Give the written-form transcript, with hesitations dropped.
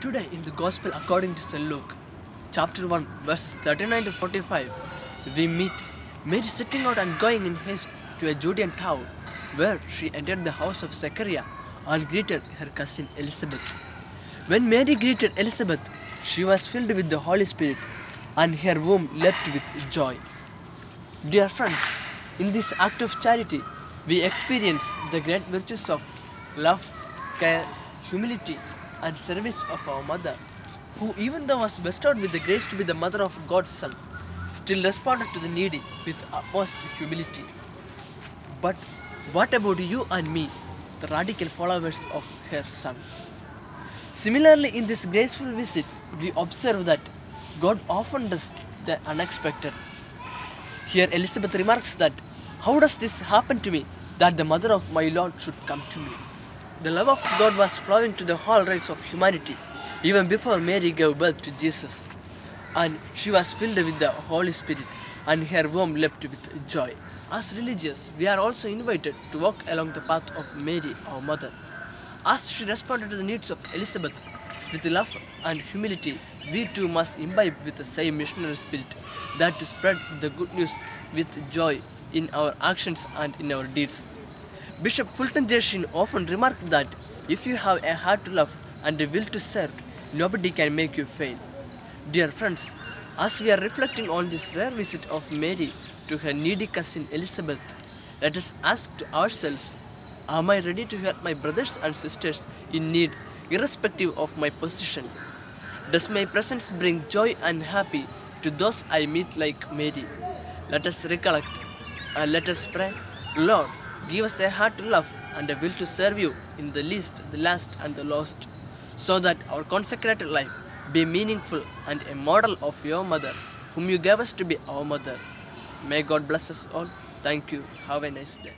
Today in the Gospel according to St. Luke, chapter 1, verses 39 to 45, we meet Mary setting out and going in haste to a Judean town, where she entered the house of Zechariah and greeted her cousin Elizabeth. When Mary greeted Elizabeth, she was filled with the Holy Spirit, and her womb leapt with joy. Dear friends, in this act of charity, we experience the great virtues of love, care, humility, and service of our mother, who, even though was bestowed with the grace to be the mother of God's Son, still responded to the needy with utmost humility. But what about you and me, the radical followers of her Son? Similarly, in this graceful visit, we observe that God often does the unexpected. Here Elizabeth remarks that, "How does this happen to me, that the mother of my Lord should come to me?" The love of God was flowing to the whole race of humanity, even before Mary gave birth to Jesus. And she was filled with the Holy Spirit, and her womb leapt with joy. As religious, we are also invited to walk along the path of Mary, our mother. As she responded to the needs of Elizabeth with love and humility, we too must imbibe with the same missionary spirit, that to spread the good news with joy in our actions and in our deeds. Bishop Fulton J. Sheen often remarked that if you have a heart to love and a will to serve, nobody can make you fail. Dear friends, as we are reflecting on this rare visit of Mary to her needy cousin Elizabeth, let us ask to ourselves, am I ready to help my brothers and sisters in need, irrespective of my position? Does my presence bring joy and happy to those I meet like Mary? Let us recollect and let us pray. Lord, give us a heart to love and a will to serve you in the least, the last, and the lost, so that our consecrated life be meaningful and a model of your mother, whom you gave us to be our mother. May God bless us all. Thank you. Have a nice day.